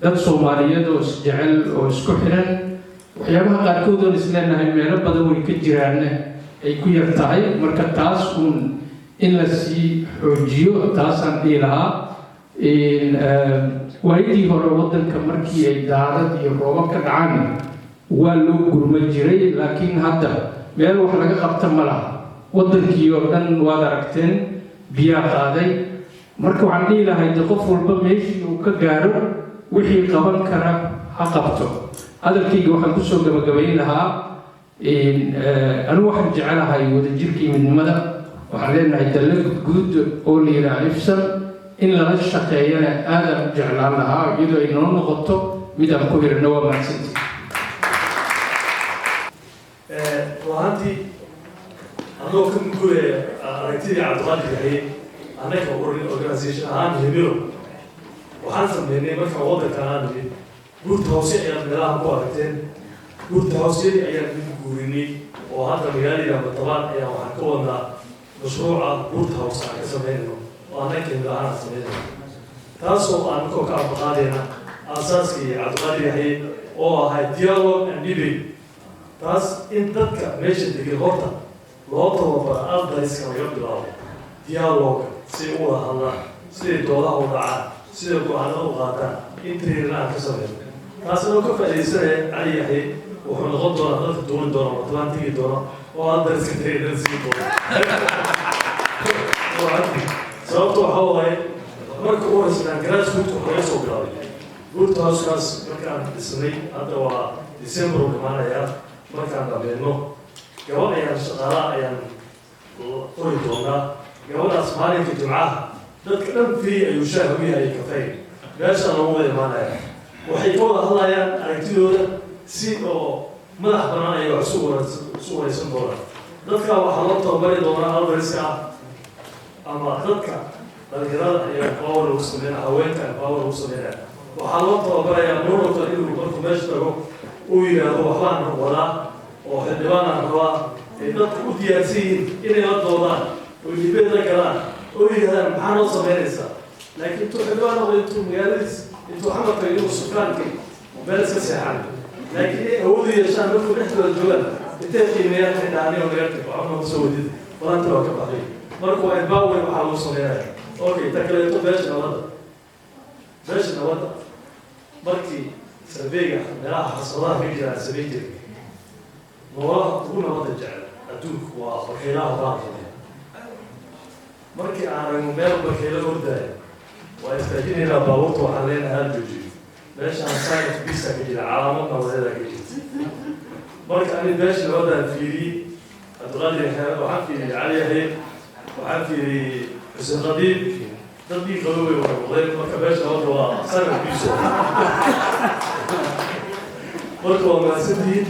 dad soomaaliyeed oo isjecel oo isku xiran waxyaabaha qaarkood oon isleenahay meelo badan way ka jiraanna ay ku yar tahay marka taas uun in la sii xoojiyo taasaan dhihi lahaa waayadii hore waddanka markii ay daarad iyo roobab ka dhacaan waa loo gurma jiray laakiin hadda meel wax laga qabta ma laha waddankii oo dhan waad aragteen biyaa qaaday marka waxaan dhihi lahay de qof walba meeshii uu ka gaaro wixii qaban kara ha qabto hadalkayga waxaan kusoo gabagabayn lahaa anigu waxaan jecelahay wadajirkii midnimada waxaan leenahay dalle guud oo la yidhaha ifsan in lala shaqeeyana aadaan u jeclaan lahaa iyadoo ay noo noqoto mid aan ku hirino waa mahadsanti ruahantii anagoo ka mugulaya aragtidii cabdiqaadir yahay annaga organisation ahaan hebilo waxaan sameynay markaan waddanka aan nimid guurta hoose ayaan meelaha ku aragteen guurta hoosyadii ayaan mid guurinay oo hadda magaalada matabaan ayaan waxaan ka wadnaa mashruuca guurta hoose aan ka sameynayno oo annaka mid ahaan aan sameynayno taasoo aan markoo ka abaqaadayna aasaaskii cabdiqaadir yahay oo ahay dialogue and debate taas in dadka meesha degan horta loo tababara ardayska laga bilaabo dialogue si u wada hadlaan siday doodaha u dhacaan siday go-aanada u qaataan in training aan ka sameyno taasina ka faa'iidaysanaya cali yaxye wuxuu noqon doonaa dadka duwan doona matabaan tegi doona oo ardayska training sii doona sababta waxaa waaye marka u horeysnaan grassroot waxaa laga soo bilaabay guurta hooskaas markaan dhisnay hadda waa december u dhimaanayaa markaan dhameyno gabadh ayaan shaqaalaha ayaan qori doonaa gabadhaas maalinka jimcaha dadka dhan free ayuu shaah u yahay kafey meesha lagu wada imaanaya waxay ka wada hadlayaan aragtidooda si oo madax banaan ayay wax isu wareysan doonaan dadka waxaa loo tababari doonaa albarska ah ama dadka dhalinyarada ayaa power lagu sameynaya haweenka power lagu sameynaya waxaa loo tababarayaa nololka inuu markuu meesha tago uu yidhaahdo waxbaan wadaa oo xildhibaanaan rabaa ay dadka u diyaarsan yihiin inay la doodaan oo dibeed la galaan oo yidhahdaan maxaa noo sameynaysaa laakiin intuu xildhibaan noqdo intuu magaaladiis intuu xamarka inuu sukaankii meel iska seexan laakiin ay awoodu yeeshaan markuu dhexdooda joogaan intay qiimeeyaan waxay dhahaan oo laga tago waxba ma soo wadid balanta waa ka baxday marka waa empower waxaa lagu sameynaya okay ta kaleeto beesha nabadda markii sarveyga meelaha xasadaha ka jira aan samayn jiray noolaha ugu nabadda jecel adduunku waa bakaylaha baaqi markii aan aragno meel bakayla ordaya waa istaajinaynaa baabuurta waxaan leenahay hala joojiyo meeshaan science bisa ka jira calaamad nabadeeda ka jirta marka ani beesha nabaddaan fiiriyey cabdiqaadir waxaan fiiriyey cali yaxye waxaan fiiriyey xuseen qadiib dadkii qaboway waqdeen marka meesha hadda waa sanadkiisu marka waa mahadsantihiin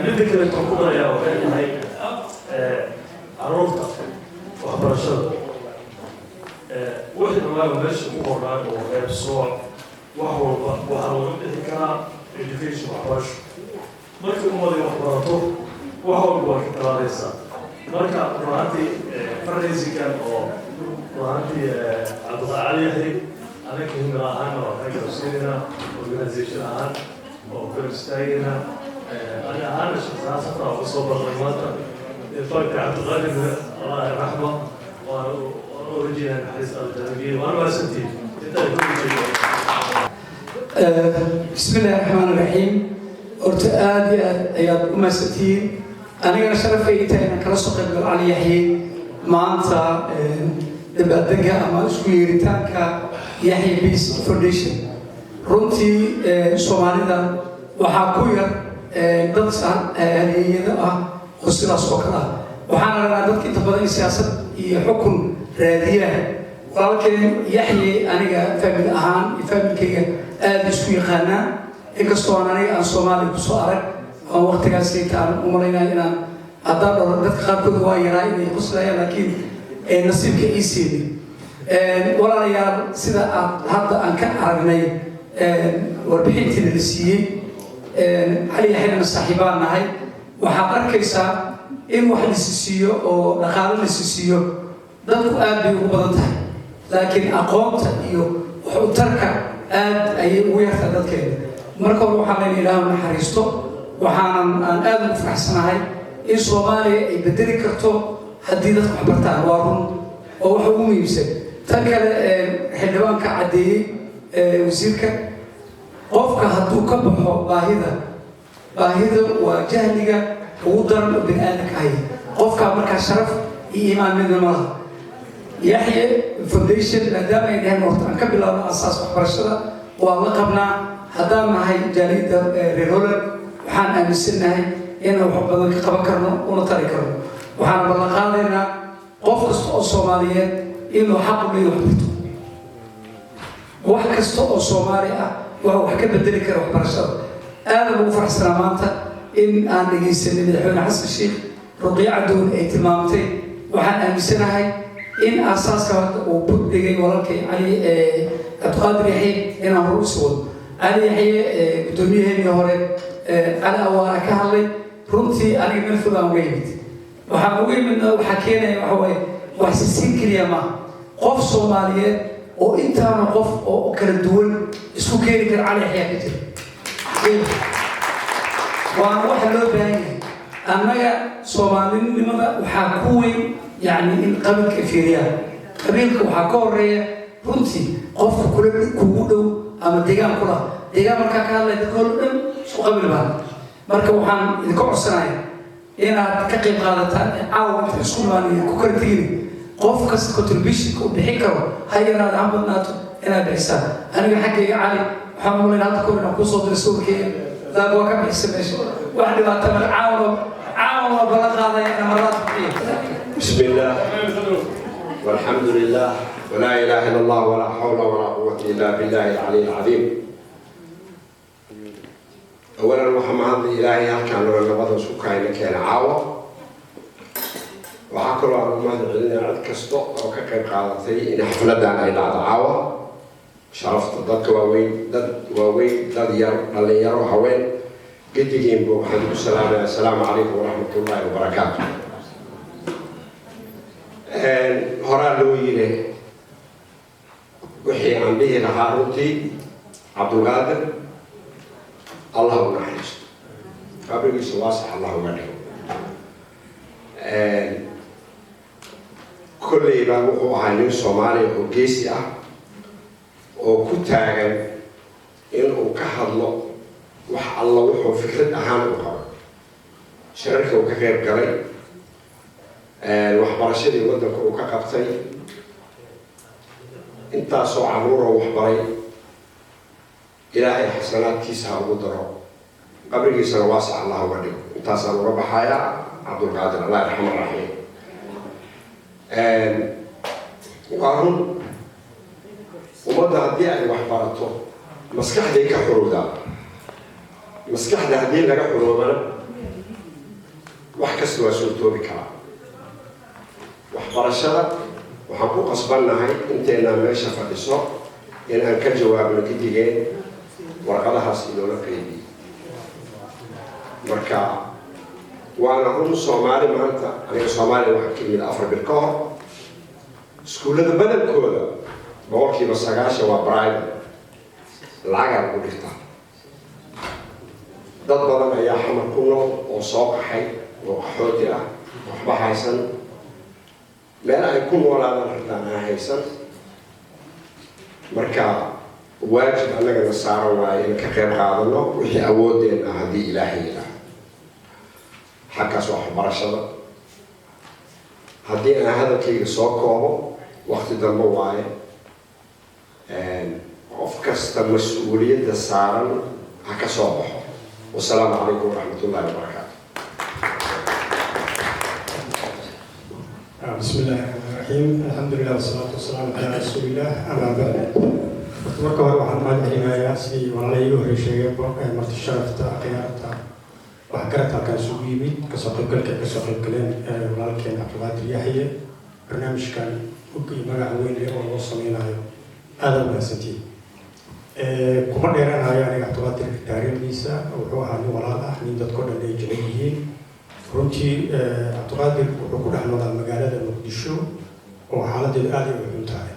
midda kale waxaan ku darayaa waxay tahay carruurta waxbarashada wixii dhammaaba meesha ku qornaan oo sooc wax walba waxaa laga bixi karaa education waxbarasho markii ummadii wax barato wax walba waa ka talaadaysaa marka runaantii fundraisingkan oo runaantii cabdiqaali yahay anaga himil ahaan waa ka garabsiinayna organization ahaan oo garab istaagayna ani ahaana shaqsahaan safra uga soo barnay maanta فاك عبد الغالي الله يرحمه وأرجيها نحرص على الجانبية وأنا ما سنتي بسم الله الرحمن الرحيم أرتآدي أياد أمستين أنا أنا شرفي تاين كلا سقط علي يحيى ما أنت دبادجة أما سكوير تانك يحيى بيس فونديشن رنتي سوماليدا وحاكويا ضد هذه وسيلة سكرة وحنا نادت كنت بدأ سياسة يحكم رادية ولكن يحيى أنا فهم أهان فهم كي أدرسوا يخنا إنكستوان أنا الصومالي بصارك أو وقت كاسيت عن أمورنا إن أدار ردت خارج الوايرة إن يقصلها لكن نصيب كيسيد ولا يا سيدا هذا أنك عربني وربحين تلسيه علي حين الصاحبان هاي waxaad arkaysaa in wax la siisiyo oo dhaqaale la siisiyo dadku aad bay ugu badan tahay laakiin aqoonta iyo wax u tarka aad ayay ugu yartaa dadkeena marka hore waxaa layna ilaahu naxariisto waxaanan aan aad ugu faraxsanahay in Soomaaliya ay bedeli karto haddii dadku wax bartaan waa run oo wax ugu muhiimsan tan kale xildhibaanka caddeeyey wasiirka qofka hadduu ka baxo baahida waa jahliga ugu daran oo bini'aadamka haya qofka markaa sharaf iyo iimaan midna ma laha yaxye foundation maadaama ay dhaheen horta aan ka bilaabno asaas waxbarashada waa la qabnaa haddaan nahay jaaliyadda reer Holland waxaan aaminsanahay inaan wax badan ka qaban karno una tari karno waxaan ballan qaadaynaa qof kasta oo Soomaaliyeed inuu xaq u leeyahay wax kasta oo Soomaali ah wax ka bedeli kara waxbarashada أنا بفرح سلامانتا إن أنا جيسني مدحون حسن الشيخ رقيع دون اهتمامتي وحن أمسنا هاي إن أساس كهذا وبدي ولكن علي أتقدر يحيى إن أمر سود علي يحيى بدونيه نهارين على أوراق كهالي رمتي أنا من فلان ويمت وحنقول منه وحكينا وحوي وحسين كريما قف صوماليات وإنت أنا قف وكل الدول اسمه كيرك علي يحيى كتير وأنا واحد لو باين أنا صوماليين لماذا وحكوي يعني إن قبل كفيريا قبيلك وحكورية رنتي قف كل كودو أما ديجان كلها ديجان مركا كهلا يدخل شو قبل بعد مركا وحن يذكر السنة إن كقيم قادتان أو تسكون ماني كوكرتيني قف كس كتربيش بحكرة هاي أنا عم بناتو أنا بحساب أنا بحكي علي محمد من هذا كله نقص صوت الرسول كي لا بوك بحسبش واحد ما تمر عاون بلغ هذا يعني مرات كثير بسم الله والحمد لله ولا إله إلا الله ولا حول ولا قوة إلا بالله العلي العظيم أولا محمد إلهي كان له النبض سكاين كان عاوة وحكوا له المهد علنا عد كستو أو كقيم قادتي إن حفلة عن أيضا عاوة شرفت ضد واوين ضد اللي يروح وين قد يجيبوا وحدكم السلام عليكم ورحمة الله وبركاته. هرا لويله وحي عن به نهارتي عبد القادر الله ونحيس قبل يسواسح الله ونحيس كل يبقى وحانين صومالي وجيسي oo ku taagan in uu ka hadlo wax alla wuxuu fikrad ahaan u qabo shirarka uu ka qayb galay waxbarashadii waddanka uu ka qabtay intaasoo carruura waxbaray ilaahay xasanaadkiisa ha ugu daro qabrigiisana waasac allah uga dhigo intaasaan uga baxayaa cabdulqaadir allah yarxama raxiim waa run ummadda haddii ay wax barato maskaxday ka xurowdaa maskaxda haddii laga xuroobana wax kasta waa soo toobi karaa waxbarashada waxaan ku qasbannahay inteynaa meesha fadhiso inaan ka jawaabno gidigeen warqadahaas inoola qeybiye marka waana run Soomaali maanta aniga Soomaaliya waxaan ka yimid 4 bil ka hor iskuullada badankooda boqolkiiba 9 waa private lacag lagu dhigtaa dad badan ayaa xamar ku nool oo soo qaxay oo qaxooti ah waxba haysan meel ay ku noolaadaan xitaa aan haysan marka waajib annagana saaran waaye in ka qayb qaadano wixii awoodeenna haddii ilaahay yidhaaho xaggaas waa waxbarashada haddii aan hadalkayga soo koobo waqti dambe waaye qof kasta mas-uuliyadda saaran ha ka soo baxo wasalaamu calaykum waraxmatullaahi wabarakaatu بسم الله الرحمن الرحيم الحمد لله والصلاة والسلام على رسول الله أما بعد marka hore waxaan mahadcelinayaa sidii walaalay igu horreysay marti sharafta khiyaarta waxgarad halkaan isugu yimid kasoo qaybgalka ay kasoo qaybgaleen walaalkeen cabdiqaadir yaxye barnaamijkan iyo magaca weyn oo loo sameynayo aada u mahadsantiin kuma dheeranayo aniga cabdiqaadir taariikhdiisa wuxuu ahaa nin walaal ah nin dadko dhan ay jecel yihiin runtii cabdiqaadir wuxuu ku dhex noolaa magaalada muqdisho oo xaaladeedu aad ay u xun tahay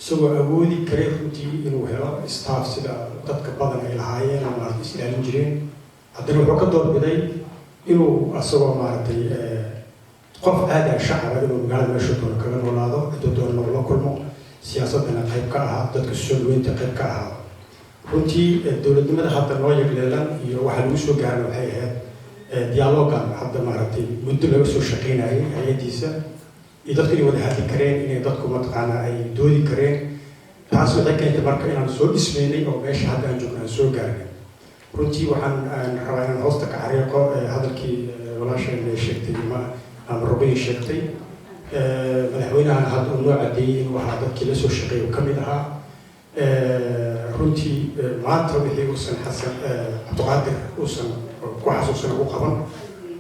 isagoo awoodi karay runtii inuu helo staff sida dadka badan ay lahaayeen oo maaragtay islaalin jireen haddana wuxuu ka doorbiday inuu asagoo maaragtay qof aad ah shacaba inuu magaalada meesha doono kaga noolaado ciduu doono la kulmo siyaasadana qayb ka ahaa dadka soo dhaweynta qayb ka ahaa runtii dowladnimada hadda noo yagleelan iyo waxaa lagu soo gaaran waxay ahayd dialogan hadda maaragtay muddo laga soo shaqeynayay hay-adiisa iyo dadku inay wada hadli kareen inay dadku mataqaanaa ay doodi kareen taas waxay keentay marka inaan soo dhismaynay oo meesha hadda aan joogno aan soo gaarnay runtii waxaan rabaa inaan hoosta ka xariiqo hadalkii walaasheen ay sheegtay ama rubiyi sheegtay madaxweynahan hadda uu noo cadeeyey in waxaa dadkii la soo shaqeeyay ka mid ahaa runtii maanta wixii uusan xasan cabdiqaadir uusan ku xasuusan ugu qaban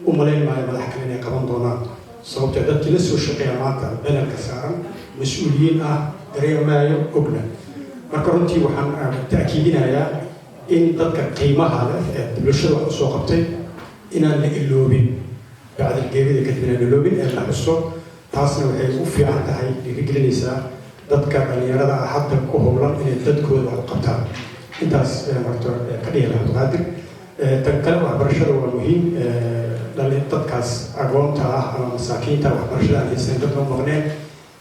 u malayn maayo madax kale inay qaban doonaan sababtoo dadkii la soo shaqeeya maanta belalka saaran mas-uuliyiin ah dareemaayo ogna marka runtii waxaan ta'kiidinayaa in dadka qiimaha leh ee bulshada wax usoo qabtay inaan la iloobin bacdalgeerida kadib inaan la iloobin ee la xuso taasna waxay u fiican tahay dhiirigelinaysaa dadka dhalinyarada ah hadda ku howlan inay dadkooda wax u qabtaan intaas marto ka dhihi lahaa cabdiqaadir tan kale waxbarashada waa muhiim dadkaas agoonta ah ama masaakiinta waxbarashada aan haysan dadka u maqneen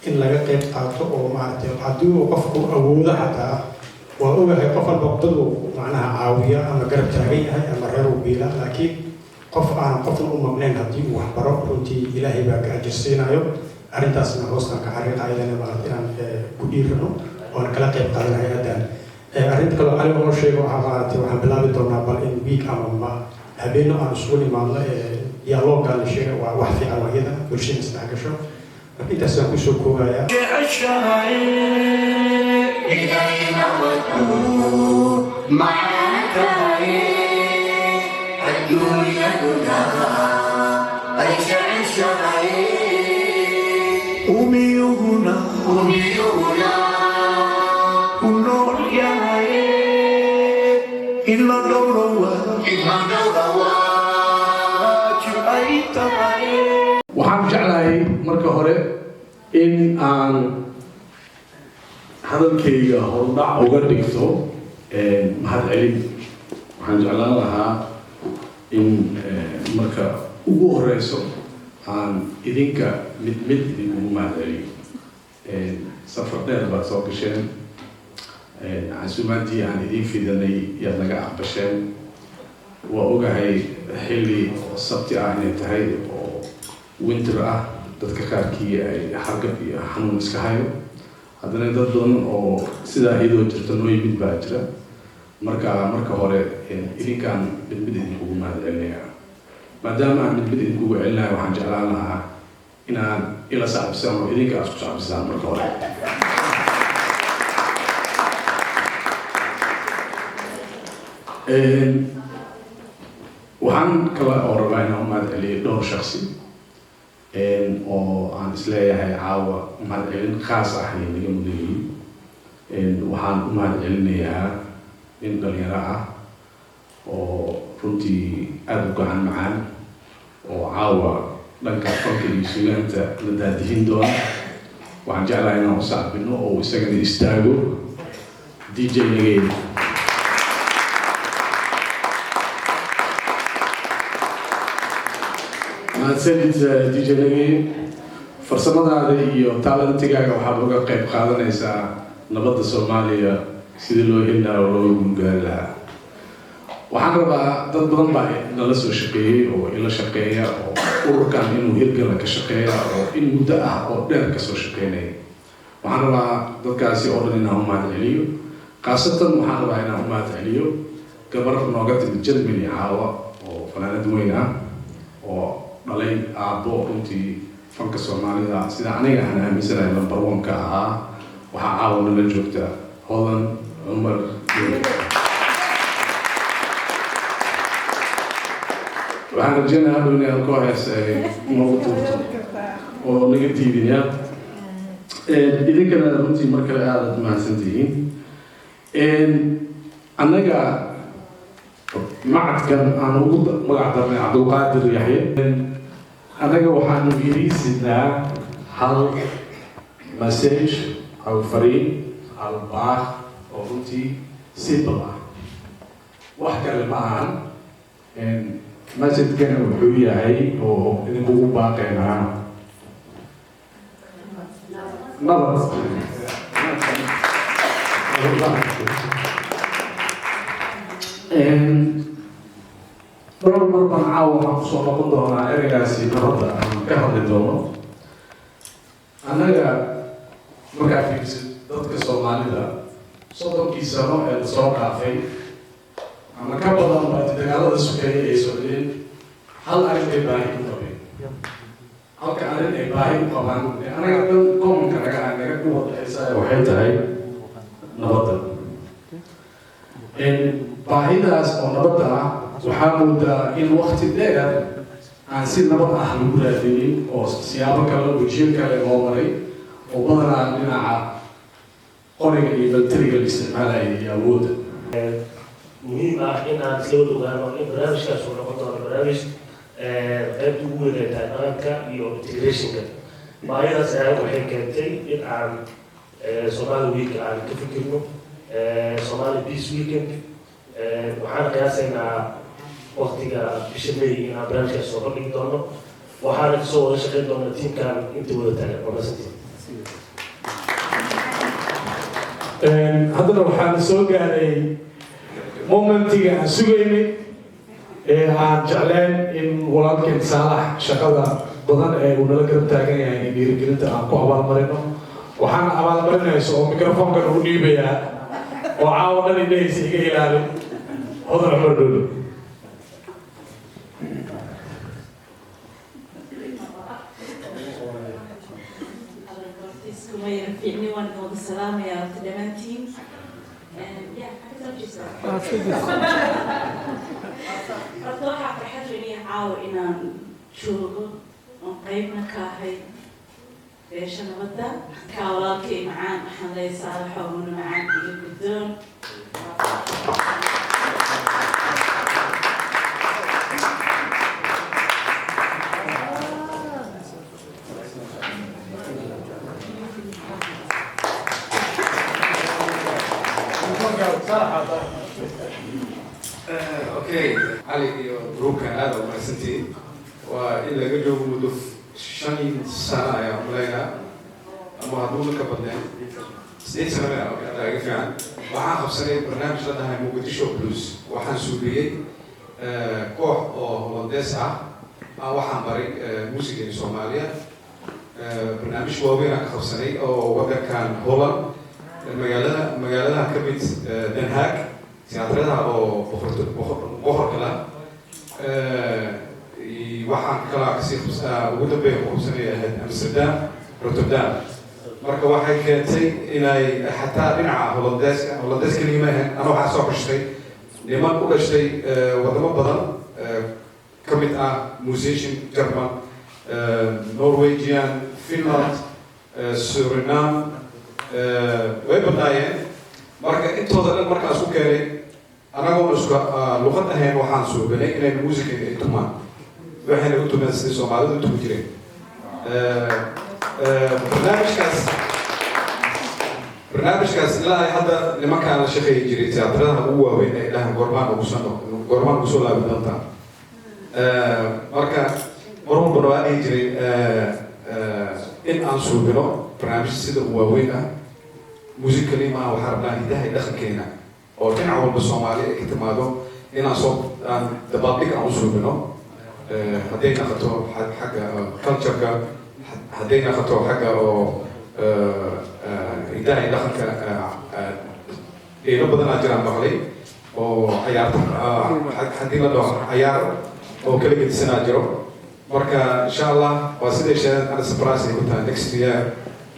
in laga qayb qaato oo maaragtay haddii uu qofku awoodo xataa waa ogahay qof walba dad uu macnaha caawiya ama garab taagan yahay ama reer uu biila laakiin qof aan qofna u maqneen haddii uu waxbaro runtii ilaahay baa ka ajirsiinayo arrintaasna hoostan ka xariiqa ayadana maaragtay inaan ku dhiirano oona kala qayb qaadan hay-addan arrinta kale cali oo sheego waxaa maaragtay waxaan bilaabi doonaa bal in week ama habeenno aan isugu nimaadno dialoogga la sheegay waa wax fiican waayada bulshada isdhex gasho marka intaas aan kusoo koobayaa أميونا ونور ياي إلا دوروا waxaan jeclahay marka hore in aan hadalkayga hordhac uga dhigto mahadcelin waxaan jeclaan lahaa in marka ugu horeyso aan idinka mid idinkugu mahadceliyo safar dheer baad soo gasheen casuumaantii aan idiin fidanay yaad naga aqbasheen waa ogahay xilli sabti ah inay tahay oo winter ah dadka qaarkii ay hargab iyo xanuun iska hayo haddana dad badan oo sidaa iyadoo jirta noo yimid baa jira marka hore idinkaan mid idinkugu mahadcelinaya maadaama aan mid idinkugu celinayo waxaan jeclaan lahaa inaan ila sacbisaan oo idinka aad isku sacbisaan marka hore waxaan kale oo rabaa inaan u mahadceliyo dhowr shaksi oo aan isleeyahay caawa mahadcelin khaas ah ay naga mudan yihiin. waxaan u mahadcelinayaa nin dhalinyaro ah oo runtii aada u gacan macaan oo caawa dhanka fanka iyo suugaanta la daadihin doona. waxaan jeclahay inaan u sacbino oo isagana istaago DJ Nagey. mahadsanid DJ Nagey, farsamadaada iyo taalantigaaga waxaad uga qayb qaadanaysaa nabadda Soomaaliya sidii loo heli lahaa oo looga guulgaari lahaa. waxaan rabaa dad badan baa nala soo shaqeeyey oo ila shaqeeya oo ururkan inuu hirgala ka shaqeeya oo in muddo ah oo dheer ka soo shaqeynaya. waxaan rabaa dadkaasi oo dhan inaan u mahadceliyo. khaasatan waxaan rabaa inaan u mahadceliyo gabar nooga timid Germany caawa oo fanaanad weyn ah oo dhalay aabbo runtii fanka Soomaalida sida aniga aan aaminsanahay number 1 ka ahaa. waxaa caawa nala joogta Hodan Cumar. waxaan rajeynayaa hadhow inay alkoo heesay nagu tuurto oo naga diidinaya. idinkana runtii mar kale aada mahadsantihiin. annaga macadkan aan ugu magac darnay Cabdulqaadir Yaxye, annaga waxaanu yiriisinaa hal message, hal fariin, hal baaq oo runtii simple ah. wax kale ma ahan. masjidkana wuxuu yahay oo idinkugu baaqaynaa nabad. dhowr mar baan caawa waxaan kusoo noqon doonaa ereygaasi nabadda aan ka hadli doono. annaga markaa fiirsid dadka Soomaalida 30 sano ee lasoo dhaafay ama ka badan baa dagaalada sukeeyay ay socdeen. hal arrin bay baahi u qabeen. halka arrin ay baahi u qabaan anaga dhan koonka naga ku wadaysaa waxay tahay nabadda. baahidaas oo nabadda ah waxaa moodaa in waqti dheer aan si nabad ah lagu raadinin oo siyaabo kale wajiyo kale loo maray oo badanaa dhinaca qoriga iyo balteriga la isticmaalaya iyo awoodda. muhiim ah in aan isla wada ogaano in barnaamijkaas uu noqon doono barnaamij qaybta ugu weyn ay tahay dhaqanka iyo integrationka. baahidaas ayaa waxay keentay in aan Somali Week aan ka fikirno Somali Peace Weekend. waxaan qiyaasaynaa waqtiga bisha May inaan barnaamijkaas soo bandhigi doono. waxaana kasoo wada shaqeyn doona tiimkan inta wada taagan. haddana waxaan soo gaaray momentiga aan sugaynay ee aan jecleen in walaalkeen Saalax shaqada badan ee uu nala garab taagan yahay dhiirigelinta aan ku abaalmarino. waxaan abaalmarinayso oo mikrofoonkan u dhiibayaa oo caawa dhan indhahaysa iga ilaalin Hodan Cumar Dhoole. fiicni waan wada salaamayaa dhammaantiin. horta waxaa farxad weliya caawa inaan joogo oon qaybna ka ahay beesha nabadda. kaa walaalkay macaan waxaan leeyahay Saalax oo muna macaan iyo guddoon. Okay, Ali iyo gruubkan aad u mahadsantihiin. waa in laga joogo muddo 5 sano ayaa umaleynaa ama hadduu ka badneen 8 sano ayaa laga fiican. waxaan qabsanay barnaamij la dhahay Muqdisho Blues. waxaan suubiyey koox oo Hollandees ah waxaan baray muusiga Soomaaliya. barnaamij waaweyn aan ka qabsanay oo wadankan Holland magaalada ka mid Den Haag teatrada oo boqorka la waxaan kala kasii ugu dambeeya ku qabsanay Amsterdam, Rotterdam. marka waxay keentay inay xataa dhinaca Hollandees kaliya ma ahan. ana waxaan soo xushtay niman u dhashay wadamo badan ka mid ah musician German, Norwegian, Finland, Suriname, way badnaayeen marka intooda dhan markaan isku keenay anagoo isku luqad ahayn waxaan suubanay inay musica ay tumaan waxayna u tumeen sidii Soomaalidu u tumi jireen barnaamijkaas ilaa ay hadda nimankaan la shaqeeyi jiray tiyaatarada ugu waaweyn ay dhahaan goormaan ugu soo laabi doontaan marka mar walba waa dhihi jiray in aan suubino barnaamij sida u waaweyn ah musically maaha waxaa rabnaa hidaha dhaqankeena oo dhinac walba Soomaali ay ka timaado inaan soo dabaaldhig aan u suubino hadday naqato xagga cultureka hadday naqato xagga oo hidaha dhaqanka ilo badanaa jiraan maqlay oo ciyaarta haddii la dhaho ciyaar oo kala gedisanaa jiro marka insha Allah waa siday sheegeen ana surprise ay ku tahay next year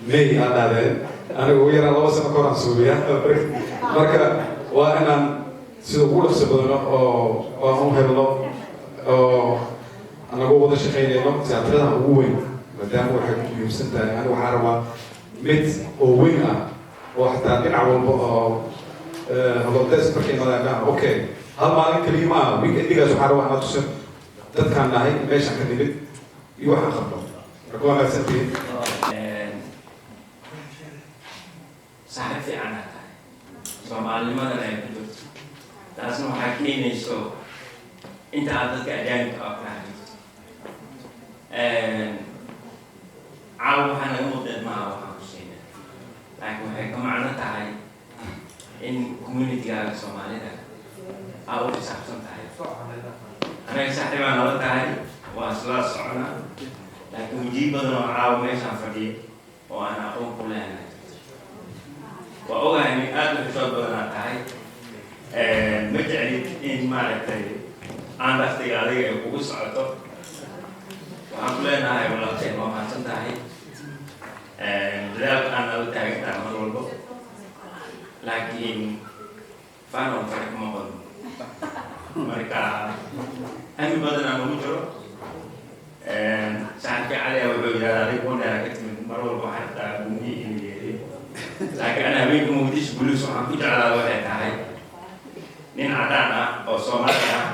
May aan dhaadeen aniga ugu yaraan 2 sano koraan suubiya marka waa inaan sida ugu dhaqso badano oo aan u helno oo anagoo wada shaqeynayno tiyaatarada ugu weyn maadaama waxay ku muhiimsan tahay aniga waxaan rabaa mid oo weyn ah oo xataa dhinac walba oo holodees markay madaxdaan okay hal maalin kaliya maaha weekendigaas waxaan rabaa inaan tusin dadkaan nahay meeshaan ka nimid iyo waxaan qabno marka waa mahadsantihiin saaxiib fiican aad tahay Soomaalinimadan ay ku jirto taasna waxaa keenayso inta aad dadka ajaanibka ah ka hayso caawa waxaa naga muuqdeed maaha waxaan ku sheegay laakiin waxay ka macno tahay in communitygaaga Soomaalida aa u xisaabsan tahay anaga saaxiibaa nala tahay waa isla soconaa laakiin wajiib badan oo caawa meeshaan fadhiya oo aan aqoon ku leenahay waa ogahay in aad u xisood badanaa tahay ma jeclid in maaragtay aan dhaftiga adiga ay kugu socoto waxaan ku leenahay walaalkeen waa mahadsan tahay dadaalka aan nala taagan tahay mar walbo laakiin faanoon fare kuma qodno marka hami badan aan ugu jiro saaxiibka cali wuxuu yidhahdaa adig wandheera ka timid mar walba waxaa taa gumi imi yeeday laakiin ana habeenka Muqdisho Blues waxaan ku jeclaa waxay tahay nin cadaan ah oo Soomaali ah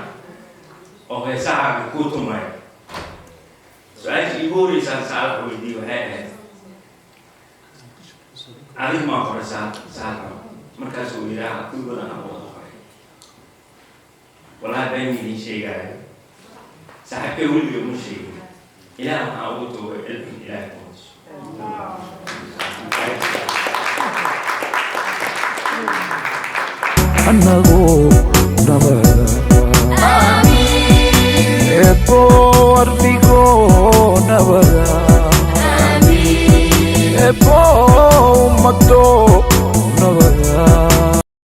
oo heesaha ku tumay su-aashii igu horreysaan saalax weydiiyey waxay ahayd adig maa qoray saalax markaasuu yidhaha kuwi badan aan wada qoray walahi baan idin sheegaayo saaxiibkay weliga uma sheegin ilaah waxaa ugu toogay cilmi ilaahay ku hoos anagoo nabada eebbo ardig